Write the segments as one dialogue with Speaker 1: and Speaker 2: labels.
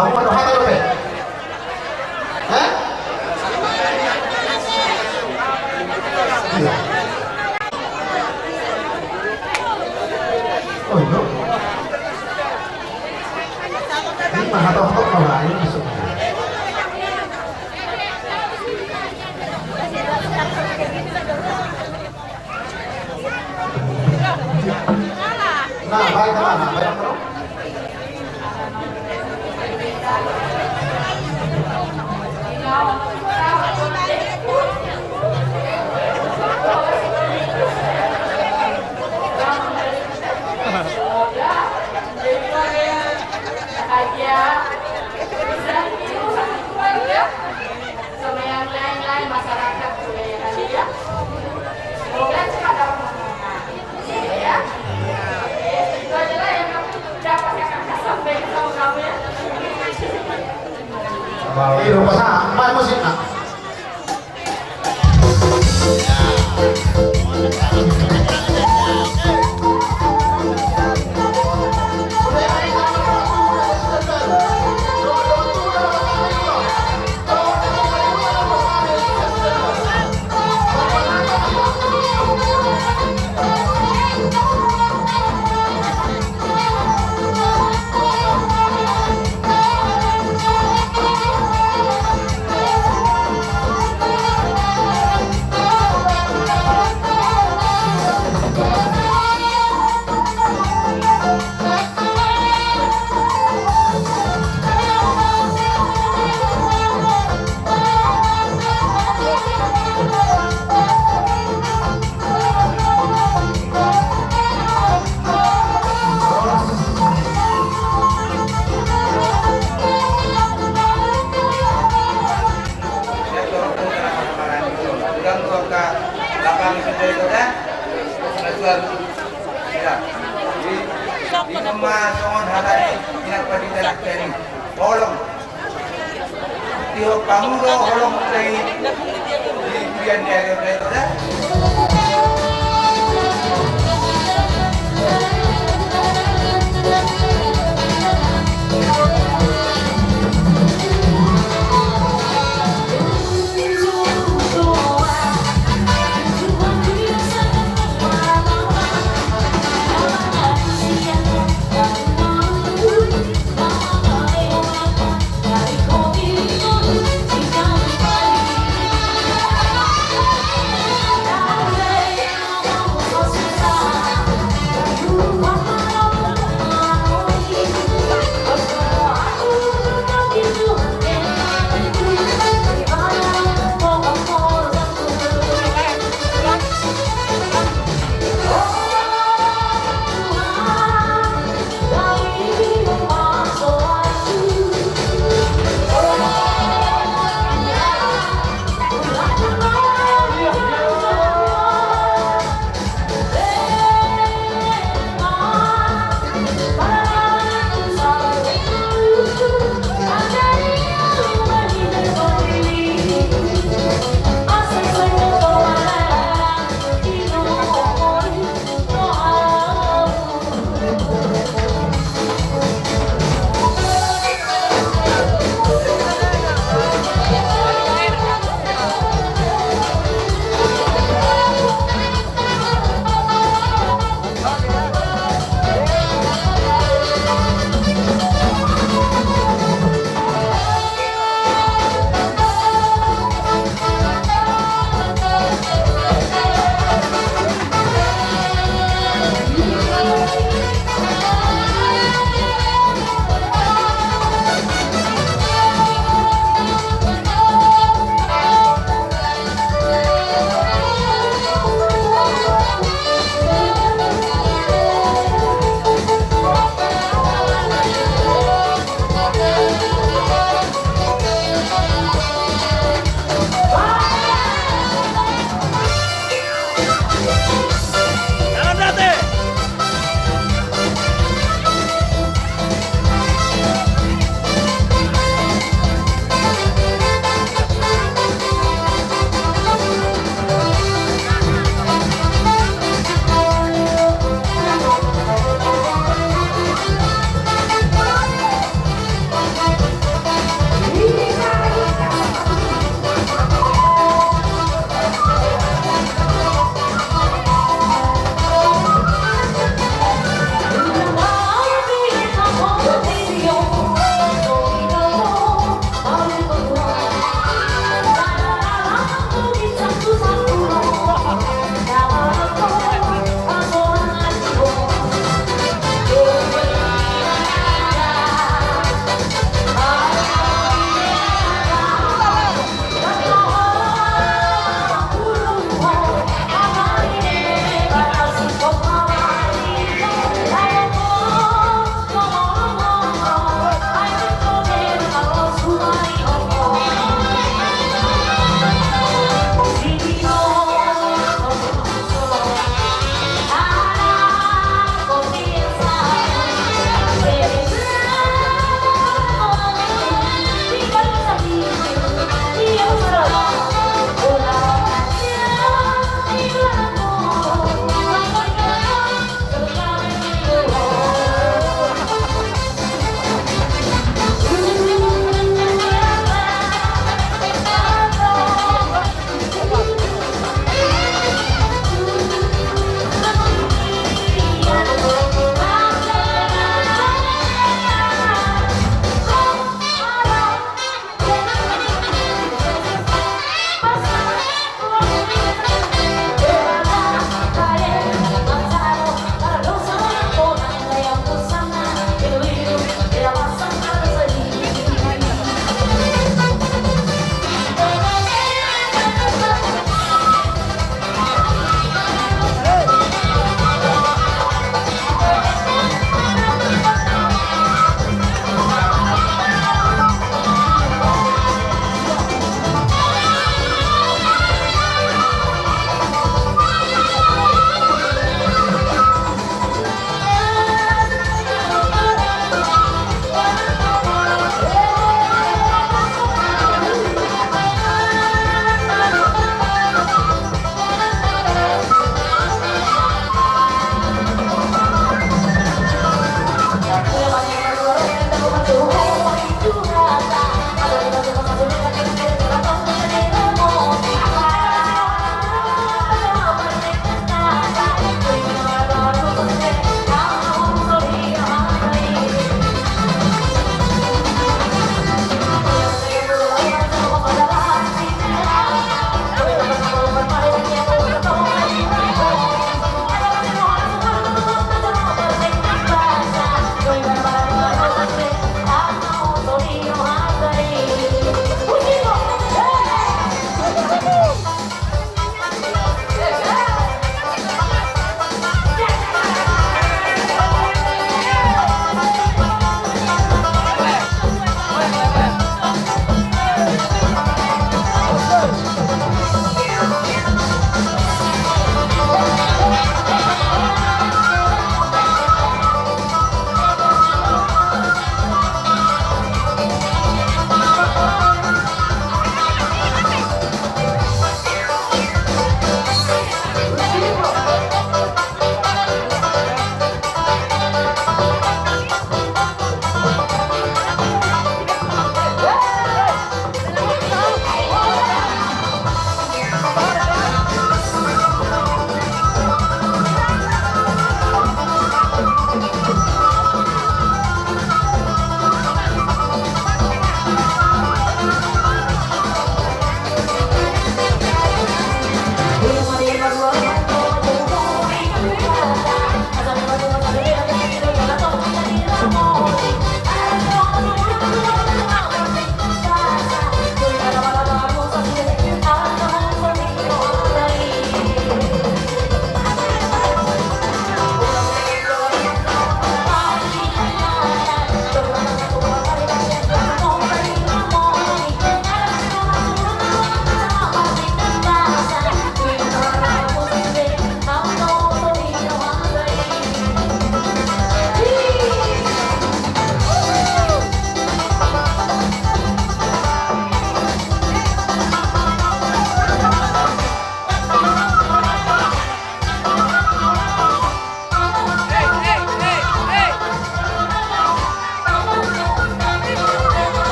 Speaker 1: Kamu mau apa lo, Pe? Hah? Iya. Oh iya. Ini mah atau kalau ini masuk. Nah, baik kemana? Baik bro.
Speaker 2: Sama yang lain-lain masyarakat juga ya tadi ya. Semoga cepat dapat manfaat. Ya. Itu aja lah yang aku dapat kakak sampaikan sama kamu ya.
Speaker 1: Ini rumah sama musik nak.
Speaker 3: Tiap kamu lo holong dari di kemudian daerah.
Speaker 2: Terima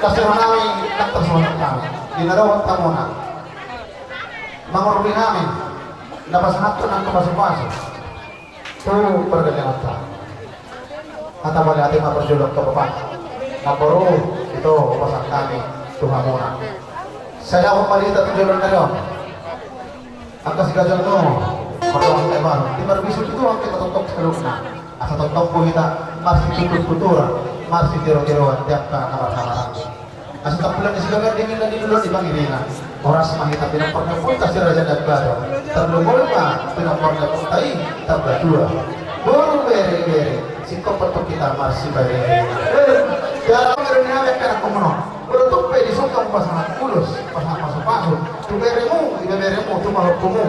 Speaker 1: Kasi namin nagtasunan kami. Dinarawat ka muna. Mangurbi namin. Napasanap ko ng kapasok-pasok. Ito, perganyan ka. At ang wala ating maperjulog ka pa. Napuro, ito, upasan kami. Tuha muna. Saya ako palita at julog na yun. Ang kasigajan ko, marunong tayo ba? Di marubisyo ito ang kitatutok sa luna. Asa tutok po kita, masih kultura, masih tiro-tiroan, tiap ka naman-naman. Asa tapulan ni sigagan, di nila nilulod ibang irina. Oras mahita pinapagnapunta si Raja Nagbaro. Terlumol pa, pinapagnapuntay, tabladura. Buru bere-bere, singkop patok kita masih bere. Kaya meron namin ka na kumuno. Pero ito pwede sukang pasangat pulos, pasangat pasok-pasok. Tubere mo, ibebere mo, tumahok mo.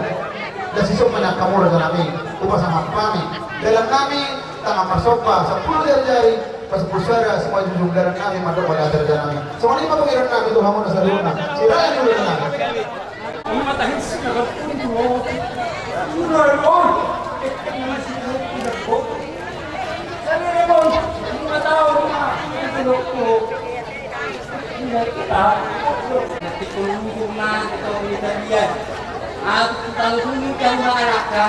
Speaker 1: Dasisok man ang kamura sa namin, upasangat kami. Dalam kami, tanga masok pa sa pulo dari pas pusara semua jumlaran kami mandok pada derajat kami. Semua ini pengiran kami Tuhan mo nasa luna. Sira yang dulu na.
Speaker 4: Ang matahin sa puno. Ramon! Sabi Ramon, ang matao na puno ko. Hindi kita. Natitulungan na ito ang Italian. At talungan ka mga anak ka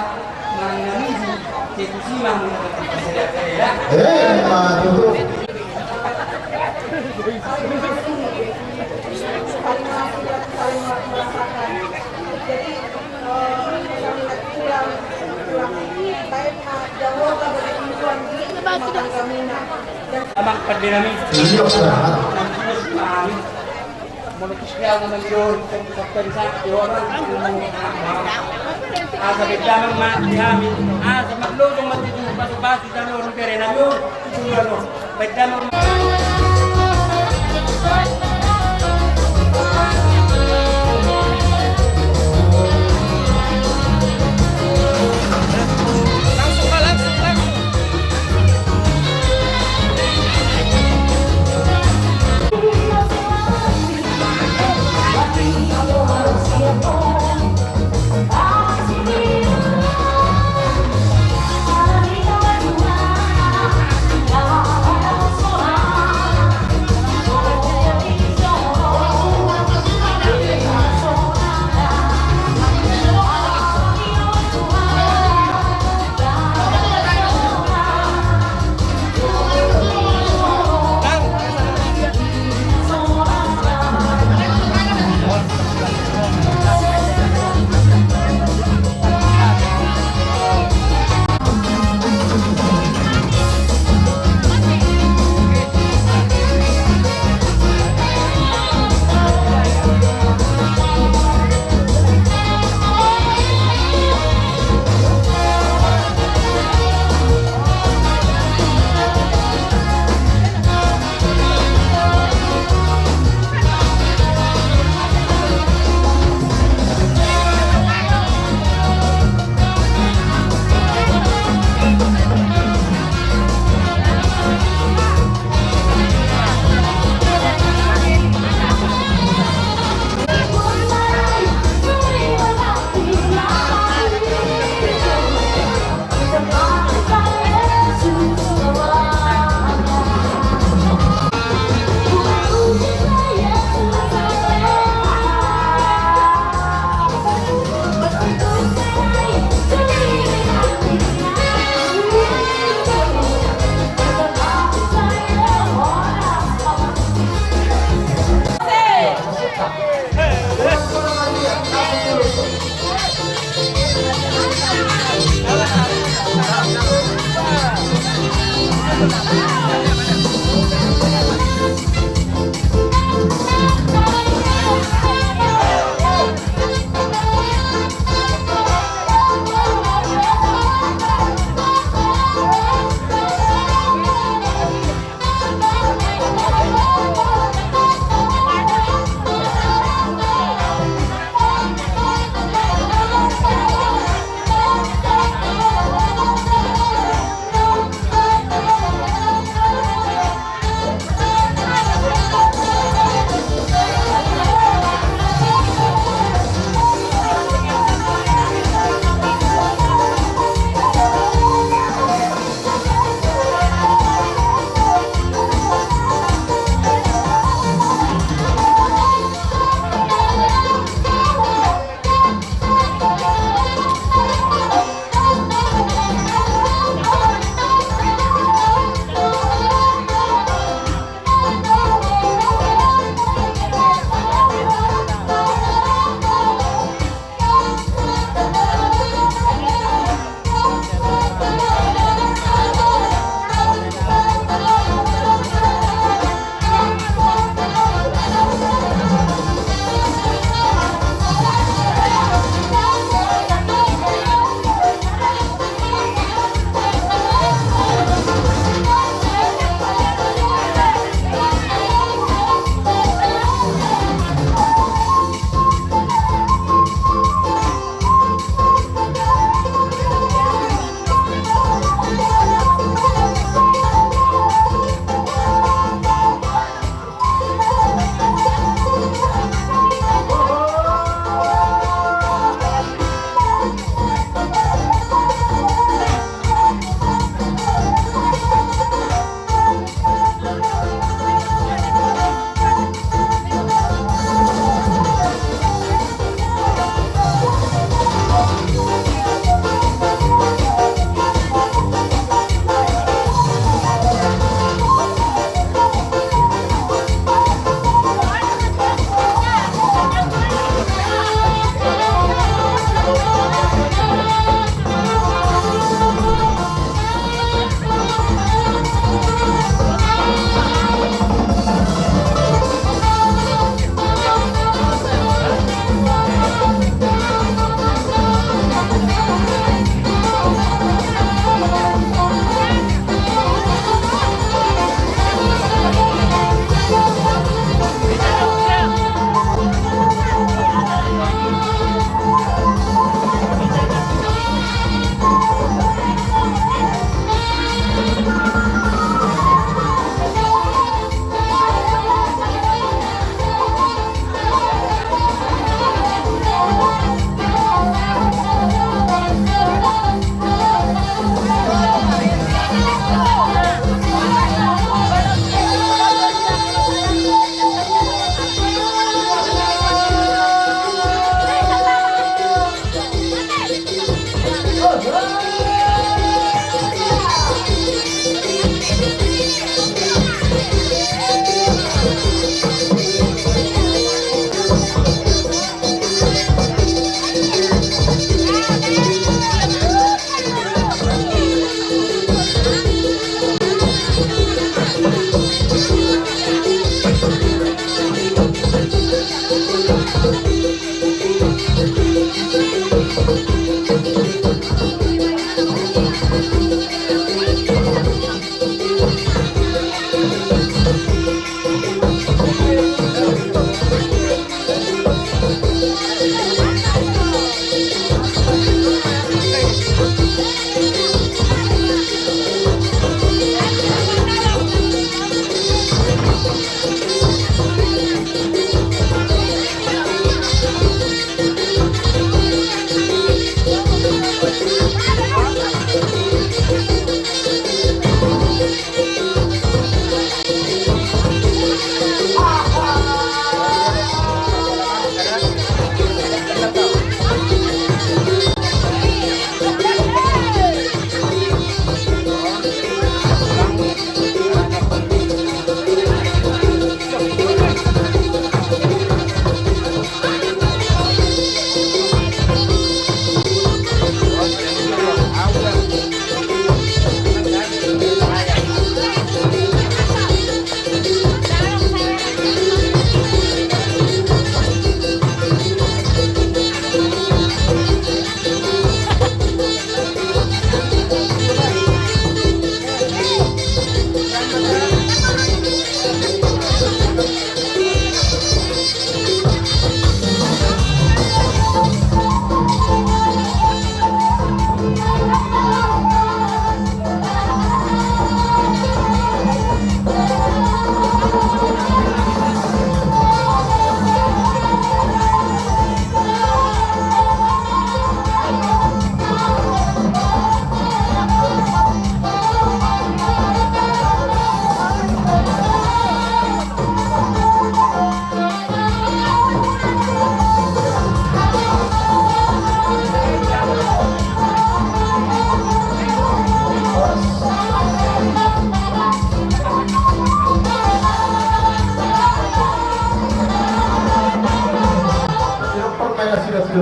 Speaker 4: ng namizi. Sikusimang mga kapasaya-kaya.
Speaker 1: Matutup.
Speaker 2: Saling mengasihat, saling merasakan. Jadi kurang baik jauh dari tujuan di makan kami dan
Speaker 4: Amang pagdinamit.
Speaker 1: Iyok sa lahat.
Speaker 4: Monopisya naman yun, sa pensa, yun ang sa biglamang matihamin, sa maglutong matitong baso-baso sa lorong pere na yun, biglamang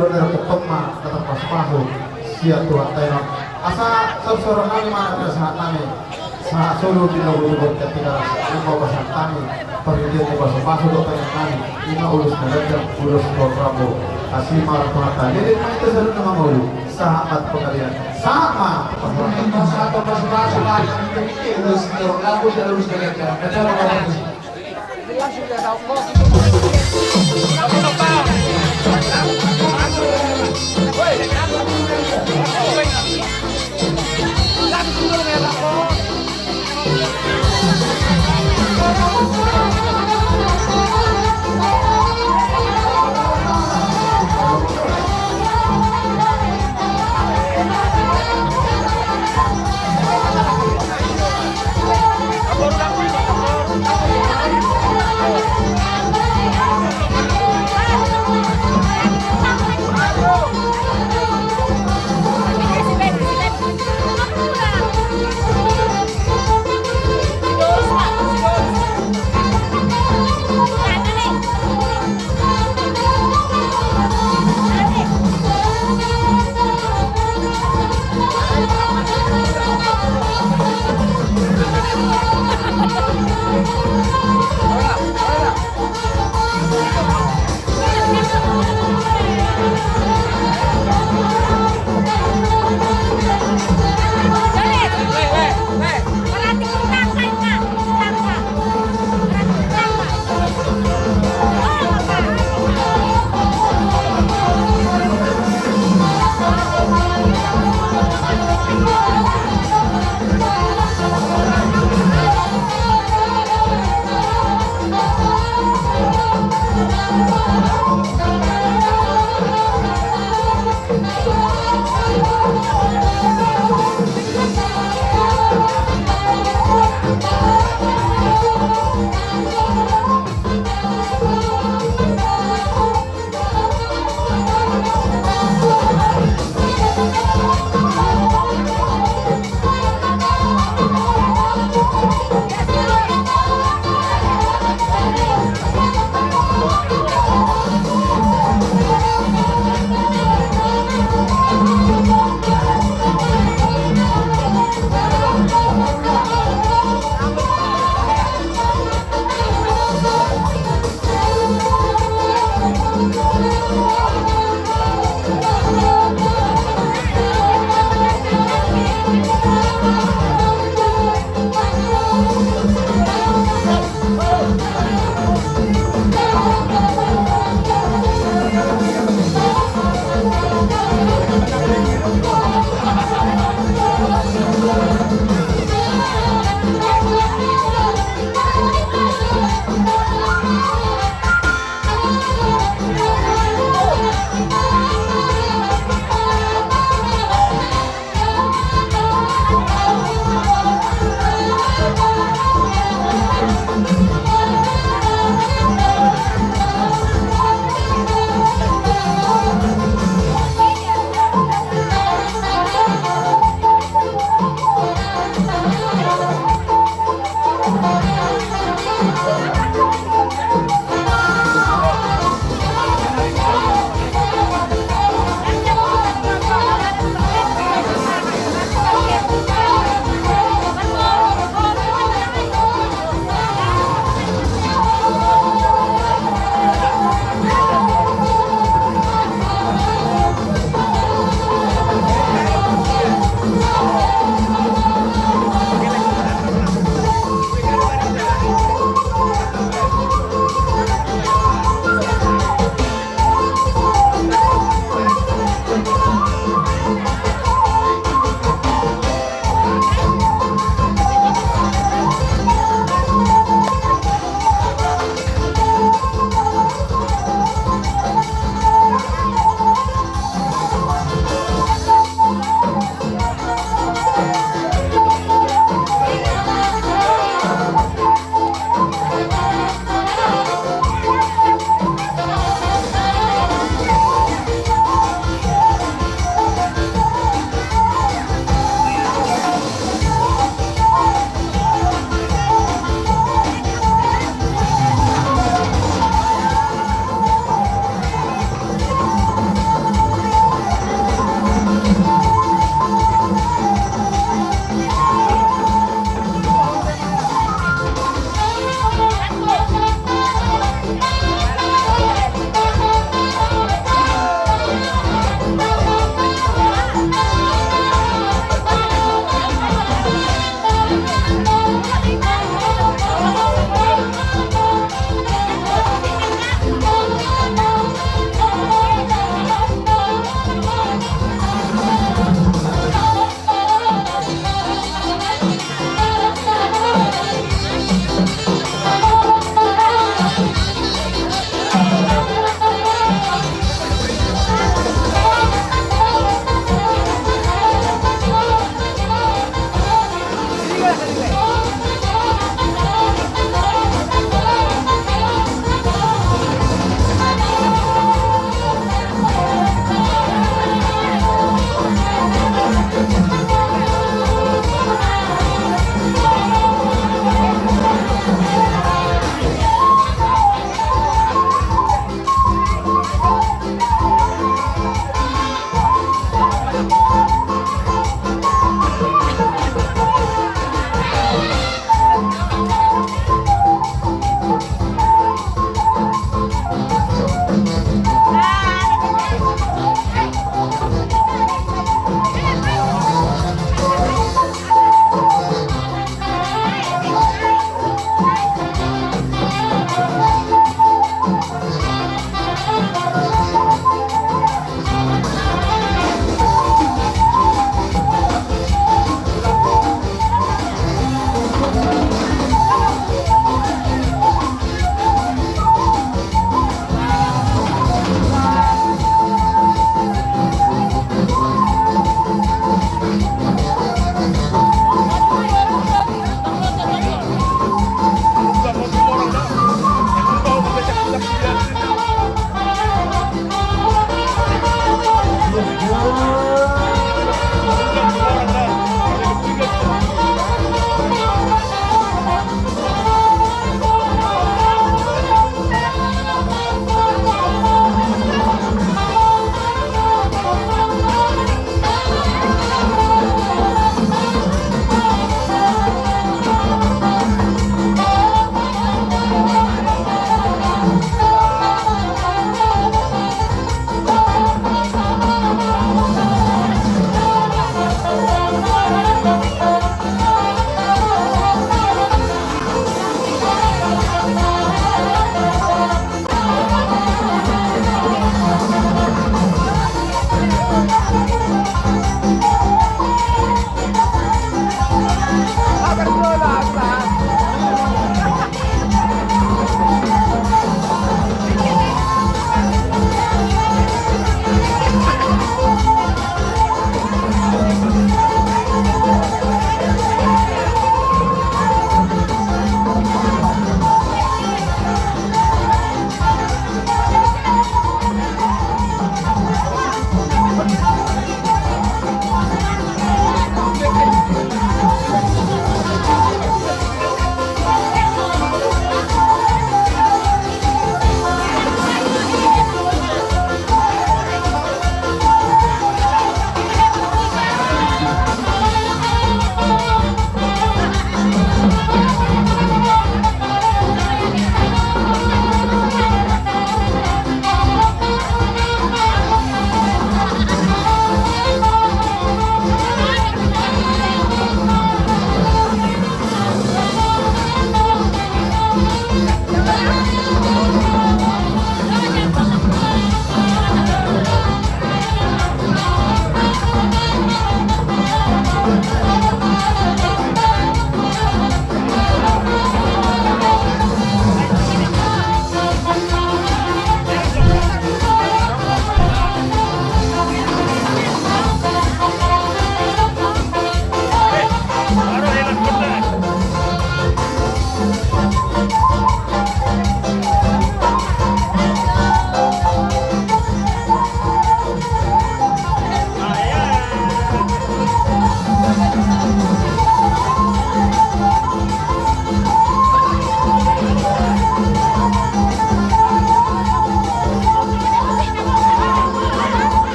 Speaker 1: dulu dari ketema tetap pas masuk siap Tuhan Thailand asa seorang kami mana kesahat kami saat solo di lagu ketika lima pasan kami perhentian di pasang masuk dokter yang kami lima ulus nerejam ulus Prabu asli marah Tuhan jadi itu selalu nama ulu sahabat pengalian sama satu pas masuk lagi ulus lagu dan ulus nerejam kecuali orang ini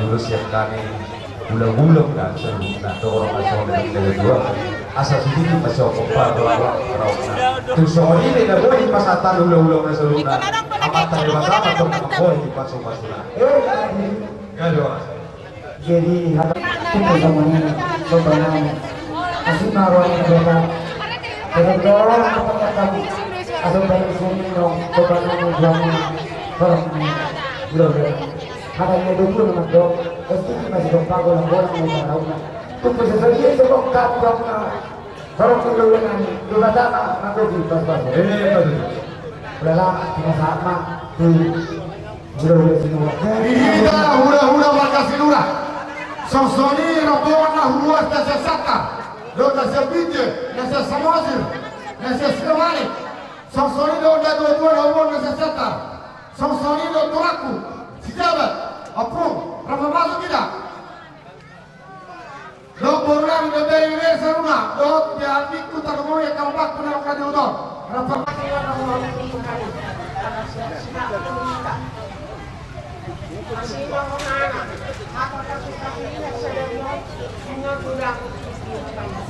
Speaker 5: jurus yang kami ulang-ulang dan seru na to orang masuk dari dua asal sedikit masuk kompa belakang rauna tu soal ini na boy pasatan ulang-ulang na seru na amat tadi batama tu boy di pasok-pasok gado
Speaker 6: jadi kita semuanya sebenarnya masih naruh yang beda berbeda kepada kami atau dari sini dong sebenarnya jamu orang belum ada yang dulu nama dong pasti masih dong pago yang orang yang tahu na tu bisa saja sebab kapal orang dulu yang dulu datang nanti di pas-pas
Speaker 5: betul
Speaker 6: udah kita sama tu udah semua
Speaker 1: Ida hura-hura markasi lurah. Sosoni rombongan na ruas nasa sata. Do nasa bidye, nasa samazir, nasa skawali. Sosoni do na dua-dua rombongan nasa sata. Sosoni do turaku. Sijabat. Apung. Rafa masuk tidak? Do borang do beri-beri saruna. Do biarniku tanamu yang kalbak pernah kadi udon. Rafa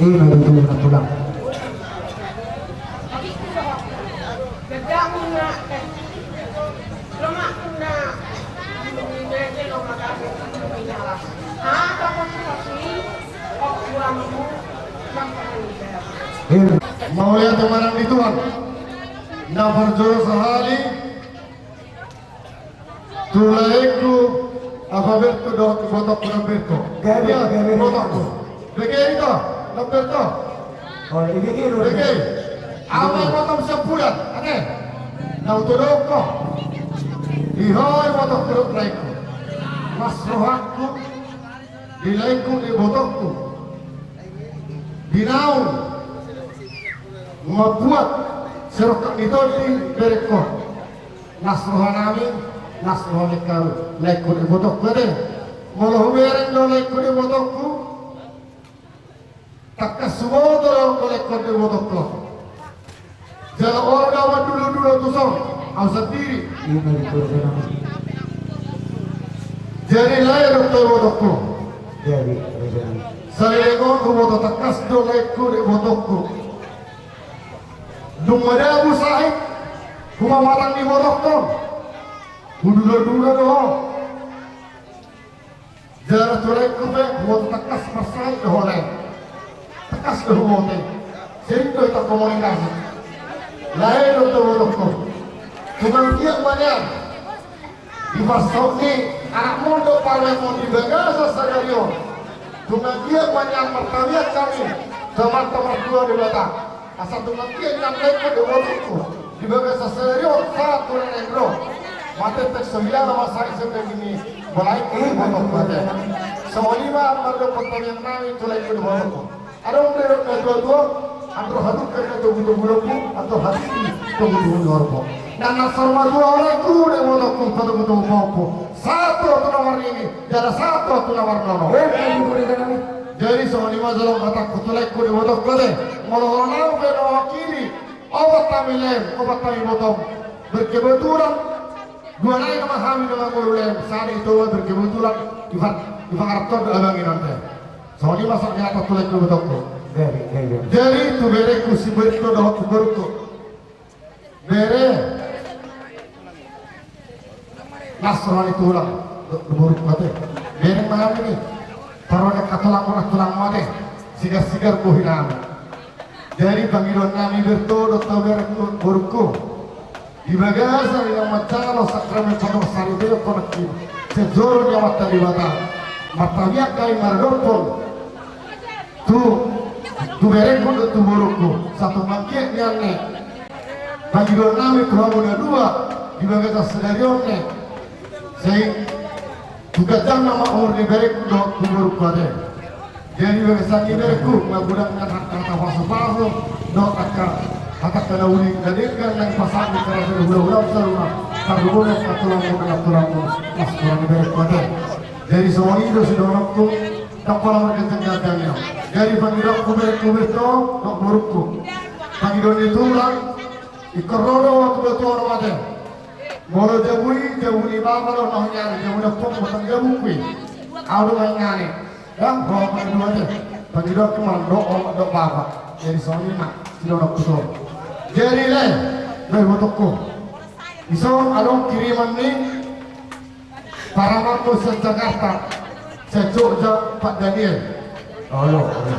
Speaker 6: ini betul pulang
Speaker 1: mau lihat teman di tuan. Na berjuru sehali tulaiku alfabetku dot foto alfabetku
Speaker 6: Gabi
Speaker 1: fotoku begini toh alfabetku
Speaker 6: oh ini
Speaker 1: begini awal foto sebulan oke na utodoko ihoy foto kurut laiku masrohanku dilaiku di botokku dinaun membuat serokak itu di bereko nasrohanami nasrohanikal laiku di botokku deh malah bereng do laiku di botokku takas semua do laiku di botokku jalan orang dapat dulu tuh song au sendiri
Speaker 6: ini betul
Speaker 1: jadi lahir di botokku
Speaker 6: jadi
Speaker 1: saya ku boto takas do laiku di botokku dumada Abu Sa'id kuma matang di botokku dulu doh jalan tu laiku be boto takas masai doh takas doh bote sehingga kita komunikasi lahir di botokku dengan dia banyak di Fasauni anak muda parlemen di Bagasa Sagario dengan dia banyak mertawiat kami teman-teman dua di belakang asal dengan dia yang lain di botokku di Bagasa Sagario satu negro mati tek 9 masa sampai gini balik di botokku aja semua lima mereka pertanian kami itu lagi di botokku ada mereka dua-dua atau haduk kerja tunggu-tunggu atau haduk tunggu-tunggu dan nasarma dua orang itu di botokku tunggu-tunggu popo satu atau nomor ini ada satu atau nomor nono jadi semua lima jalan kata kutulekku di botokku deh malah orang beda wakili obat tamilem obat tamil botong berkebetulan dua naik nama kami dengan mululem saat itu berkebetulan di Arab abangin nanti semua lima sak di atas tulekku botokku jadi itu bereku si berikut dah berikut bere Nasrani tulang buruk kate bere mahal ini taruhnya katulang mate sigar kuhinam dari panggilan kami bertodo atau bereku burukku di Bagasa yang macalo sakramen pondok sari beo konekti sejoro yang mata di batang matanya kai mardopol tu bereku tu burukku satu mangkek yang nek panggilan kami tuh dua di Bagasa sedarione saya juga nama umur di bereku tu burukku ada jadi Bagasa di bereku menggunakan kata palsu do akan kena uli gadirkan yang pasang di kerasa ulang-ulang saruna karbonat katulang maskuran di bereku ada jadi semua itu sudah waktu tak pernah berkecenggaknya jadi panggilan ku bereku beto tak burukku panggilan itu ulang ikorodo waktu betul orang ada Moro jabuni babalo nah nyari jabuna pok matang jabukui Audo mainane. Yang bawa kedua deh. Pagidok kemana dok bapak. Jadi soalnya mak tidak betul. Jadi le, berbotoku. Isong along kiriman ni para mampu sa Jakarta, sa Jogja Pak Daniel.
Speaker 6: Oh,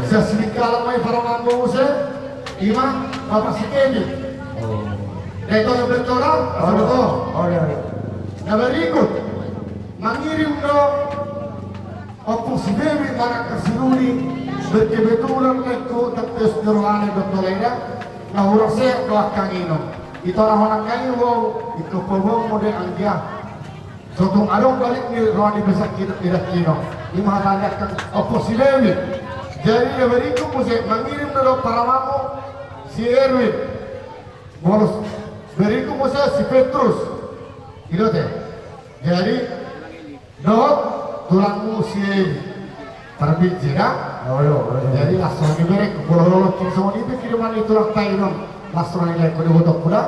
Speaker 1: Sa Sinikala may para mampu sa Ima Bapak si Kenny. Dito na bertora, asal ko. Na berikut mengirim do opo si Dewi para kasinuli berkebetulan lekko tapos nirwane do tolera na urase do akangino. Ito orang kayu wow, itu pebong mode anggia. Sotong along balik ni Roni besak tidak kino. Lima tanyakan opo si Dewi. Jadi beriku musik mengirim dulu para mamu si Erwin. Bolos beriku musik si Petrus. Itu teh. Jadi dot tulangmu si terbiji kan? Jadi langsung diberi kalau semua itu kiriman itu lah tayunan. Langsung nilai kode botok pula.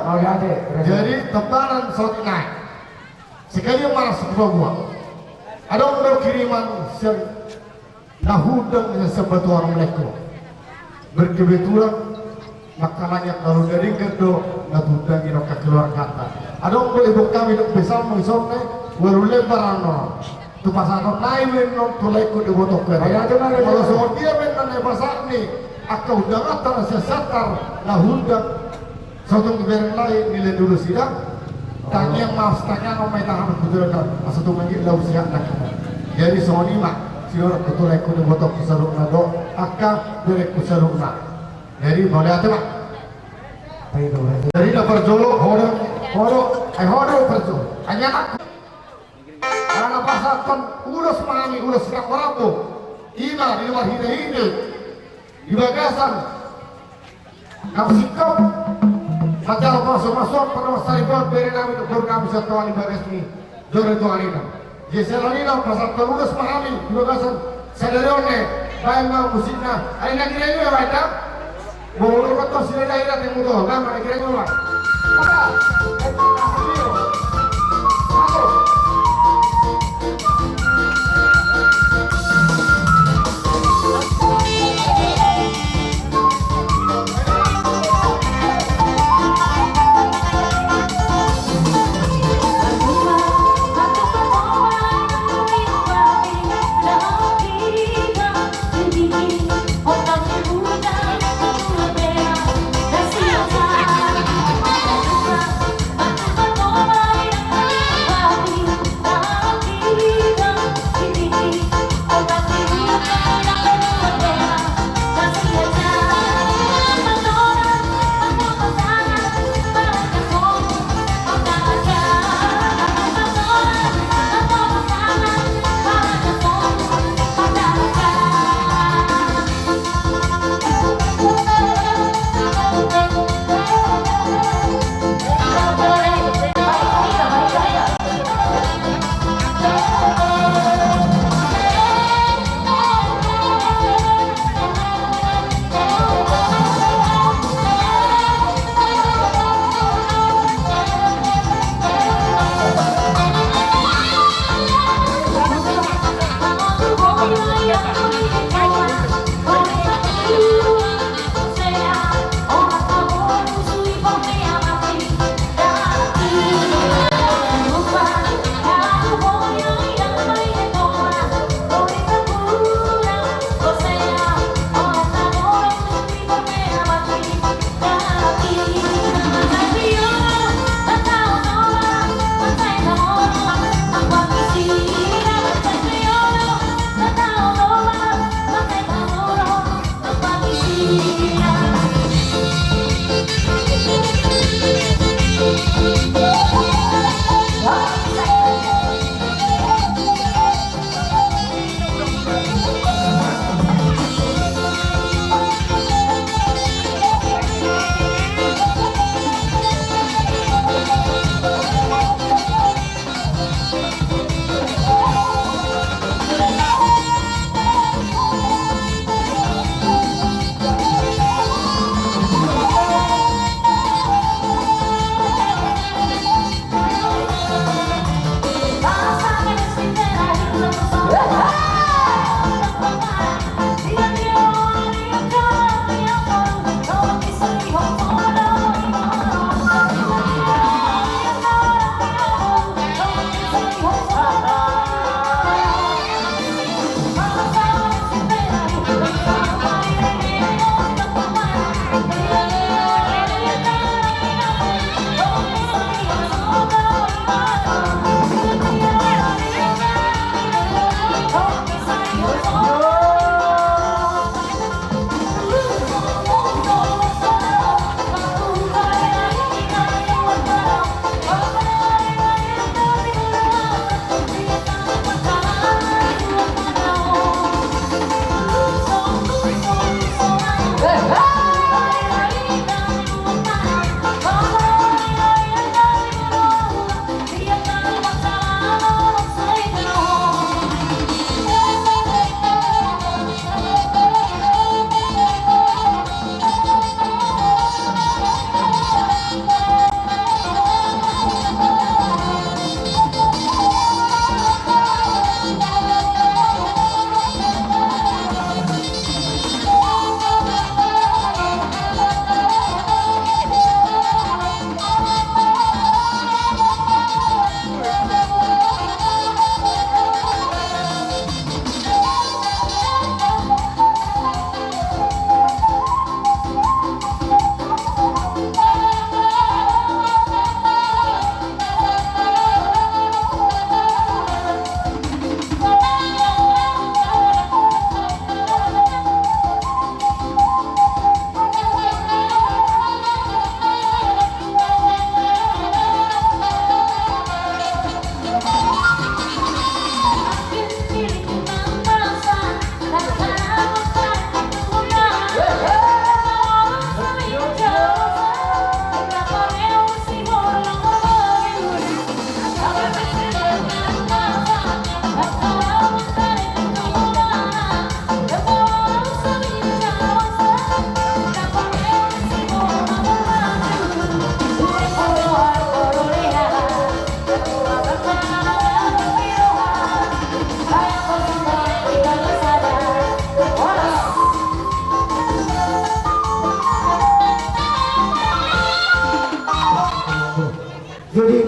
Speaker 1: Jadi tebaran saat naik. Sekali yang marah sebuah buah. Ada orang kiriman yang nahudang yang sebatu orang meleko. Berkebetulan makanannya kalau dari gedo nahudang ino keluar kata. Ada orang ibu kami dok besar mengisomne baru lebaran orang. Tu pasang naik menon tu leko di botok kere. Kalau semua dia menon pasang ni. Akau udah atas sesatar nahudang. Satu kebenaran lain nilai dulu sidang. Tanya yang mas tanya nomor tahan betul kan. Satu menit lau siap nak. Jadi semua ni mak. Siapa betul aku di botok kusaruk nado. Akak berek kusaruk nak. Jadi boleh hati mak. Jadi dah perjolok hodo perjol. Hanya nak. Karena pasatkan ulus mami ulus yang berapu. Ina di luar hide. Di bagasan kapsikap macam masuk pada masa itu beri kami untuk kami satu kali bagas ni jore tu alina jadi selama pasal terus pahami di bagasan sederhana baik mau musiknya alina kira ini apa itu boleh kata sila daerah yang mudah kan mana kira ini apa
Speaker 7: Bye.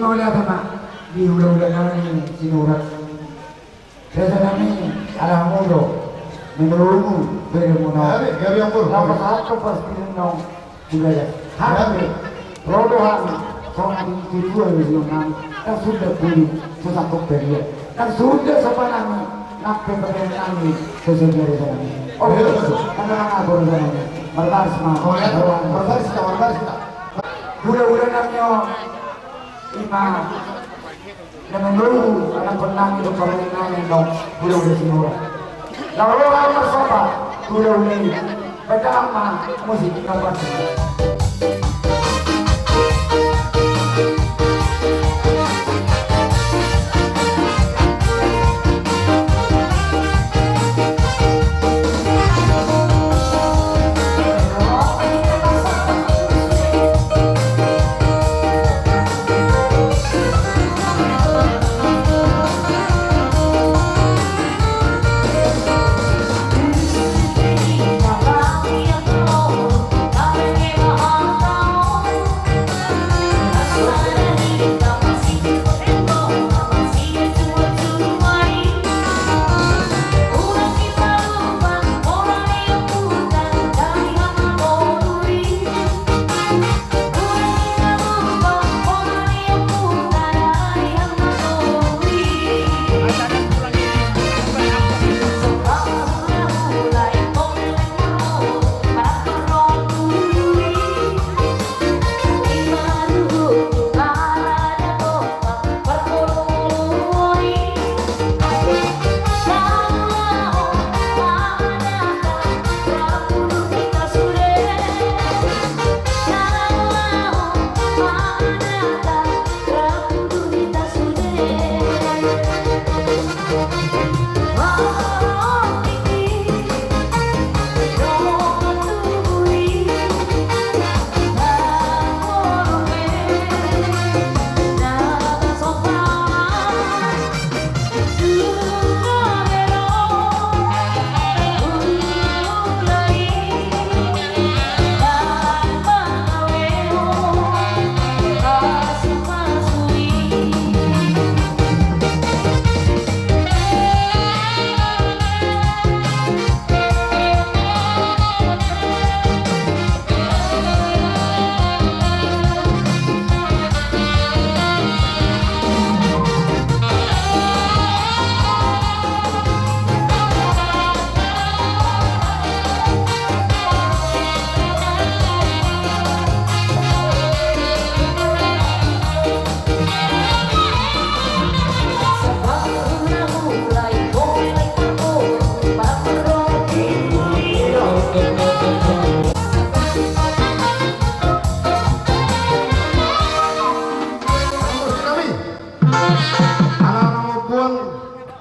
Speaker 6: oleh apa di ulang-ulang kami sinurat. Saya kami arah mudo menurunmu bermunau.
Speaker 1: Gabi yang buruk.
Speaker 6: Nomor satu pasti nong juga ya. Hari rodohan soal itu yang kan sudah pulih susah koperiya. Kan sudah sepanjang nape kami sesuai kami. Oh betul. Karena aku bersama berbaris mah.
Speaker 1: Oh ya, berbaris kita.
Speaker 6: Bulan-bulan namanya lima dan menunggu anak penang itu permainan yang dong bulan-bulan semua. Lalu orang bersobat bulan-bulan pertama musik nomor 1.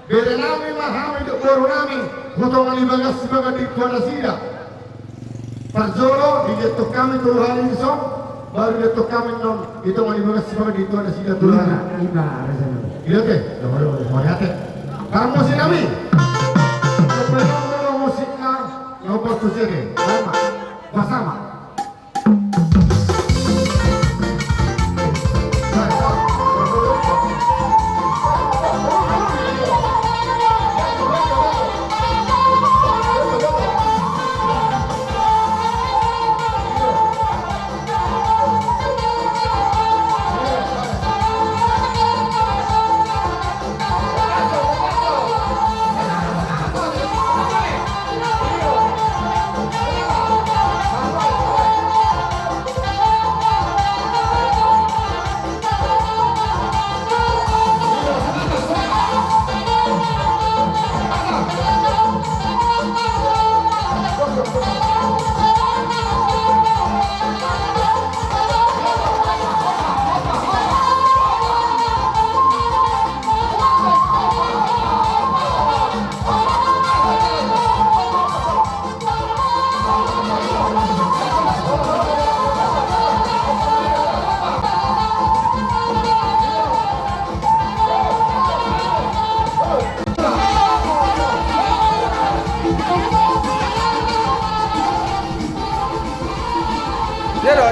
Speaker 1: Berenami mahami do borunami hutongan ibagas sebagai di kuala sida. Parjolo di jatuh kami Tuhan iso baru jatuh kami non itu mau ibagas sebagai di kuala sida Tuhan.
Speaker 6: Lima rasanya.
Speaker 1: Iya teh, mau ya teh. Karena musik kami. Sebelum musiknya ngobrol tu sini, bersama.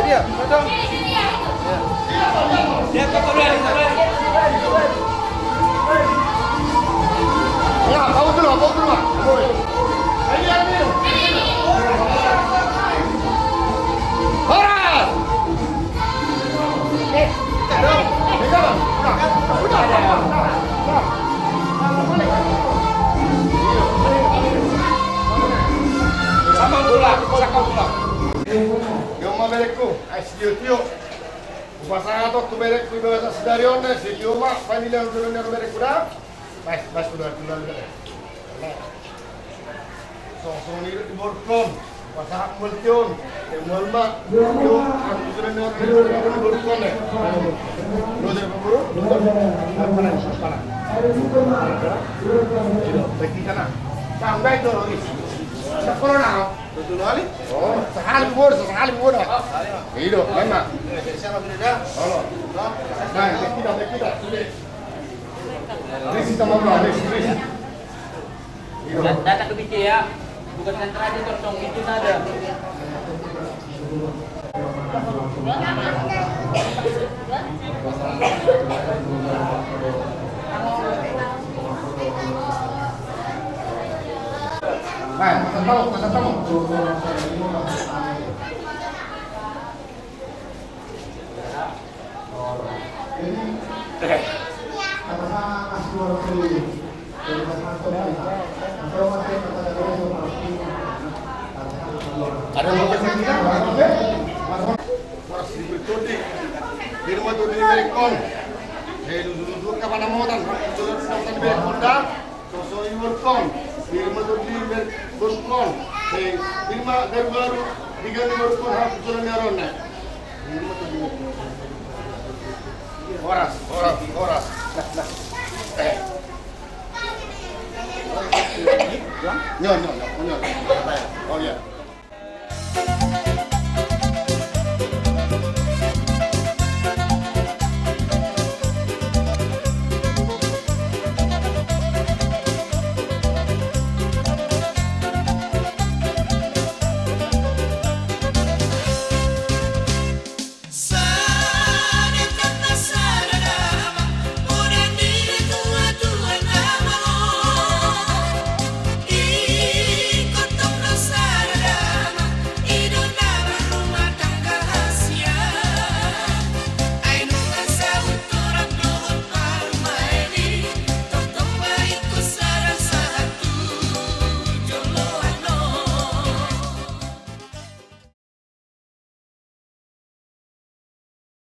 Speaker 3: Dia, betul.
Speaker 4: Dia kau berani.
Speaker 1: Ya, kau dulu. Boy. Ayo ambil. Horas.
Speaker 3: Sakau pula.
Speaker 7: Yung maberekku, ay siyo-tiyo. Upasanga to, tuberek ko iba sa sidaryon na, siyo ma, panilang dulu na tuberek ko na. Mas, tular. So, ni iborkom, upasanga multion, yung mulma, yung ang dulu na iborkom na. Roder pa bro? Apa na? Peki ka na. Sampai to, sa corona ako.
Speaker 3: Betul kali.
Speaker 7: Oh, sekali bubur. Hidup, enak. Halo. Nah, kita. Risi sama bro, risi.
Speaker 4: Datang ke BC ya. Bukan sentra aja kosong itu ada.
Speaker 7: Pasang tamu. Ada yang mau kita? Mas betul di rumah tuh di Berekon. Dulu kapan namotan? Dulu namotan Berekon dah. Sosok Berekon. Di rumah tuh di Berekon. Di rumah baru tiga di Berekon harus jalan nyaron nih. Di rumah tuh di Horas. Nyon. Oh ya.